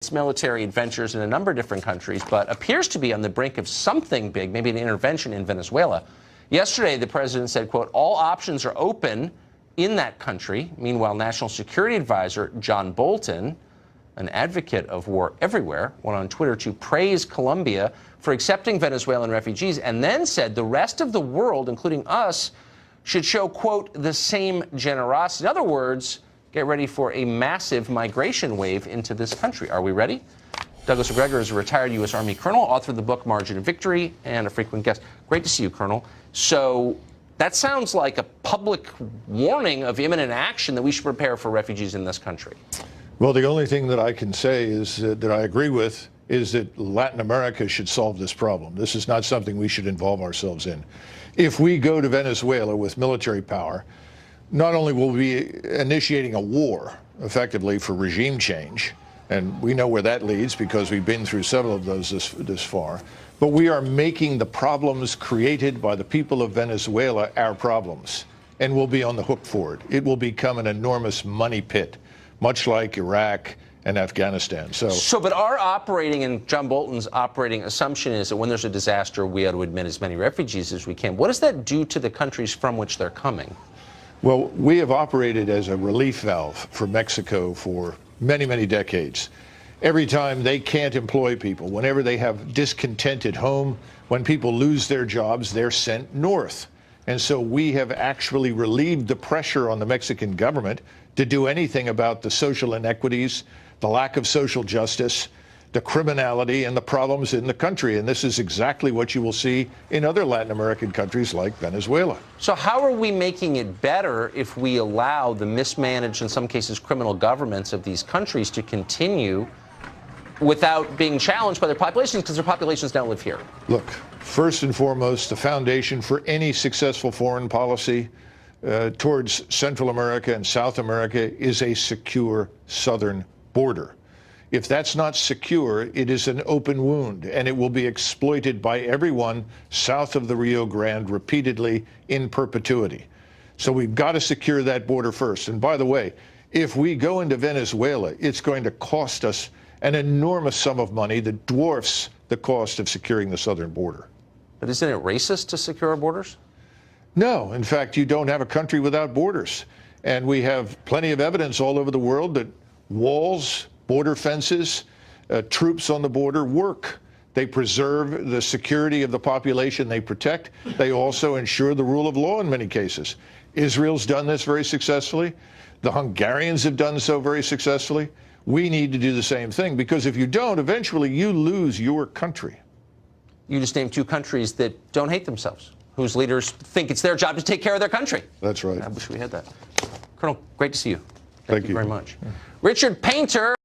its military adventures in a number of different countries, but appears to be on the brink of something big, maybe an intervention in Venezuela. Yesterday, the president said, quote, all options are open in that country. Meanwhile, National Security Advisor John Bolton, an advocate of war everywhere, went on Twitter to praise Colombia for accepting Venezuelan refugees and then said the rest of the world, including us, should show, quote, the same generosity. In other words, get ready for a massive migration wave into this country. Are we ready? Douglas McGregor is a retired U.S. Army colonel, author of the book Margin of Victory, and a frequent guest. Great to see you, Colonel. So that sounds like a public warning of imminent action that we should prepare for refugees in this country. Well, the only thing that I can say is that I agree with is that Latin America should solve this problem. This is not something we should involve ourselves in. If we go to Venezuela with military power, not only will we be initiating a war, effectively, for regime change, and we know where that leads because we've been through several of those this far, but we are making the problems created by the people of Venezuela our problems, and we'll be on the hook for it. It will become an enormous money pit, much like Iraq and Afghanistan. But our operating and John Bolton's operating assumption is that when there's a disaster, we ought to admit as many refugees as we can. What does that do to the countries from which they're coming? Well, we have operated as a relief valve for Mexico for many, many decades. Every time they can't employ people, whenever they have discontent at home, when people lose their jobs, they're sent north. And so we have actually relieved the pressure on the Mexican government to do anything about the social inequities, the lack of social justice, the criminality, and the problems in the country. And this is exactly what you will see in other Latin American countries like Venezuela. So how are we making it better if we allow the mismanaged, in some cases, criminal governments of these countries to continue without being challenged by their populations, because their populations don't live here? Look, first and foremost, the foundation for any successful foreign policy towards Central America and South America is a secure southern border. If that's not secure, it is an open wound, and it will be exploited by everyone south of the Rio Grande repeatedly in perpetuity. So we've got to secure that border first. And by the way, if we go into Venezuela, it's going to cost us an enormous sum of money that dwarfs the cost of securing the southern border. But isn't it racist to secure our borders? No. In fact, you don't have a country without borders. And we have plenty of evidence all over the world that walls, border fences, troops on the border work. They preserve the security of the population they protect. They also ensure the rule of law in many cases. Israel's done this very successfully. The Hungarians have done so very successfully. We need to do the same thing, because if you don't, eventually you lose your country. You just named two countries that don't hate themselves, whose leaders think it's their job to take care of their country. That's right. I wish we had that. Colonel, great to see you. Thank you very much. Richard Painter.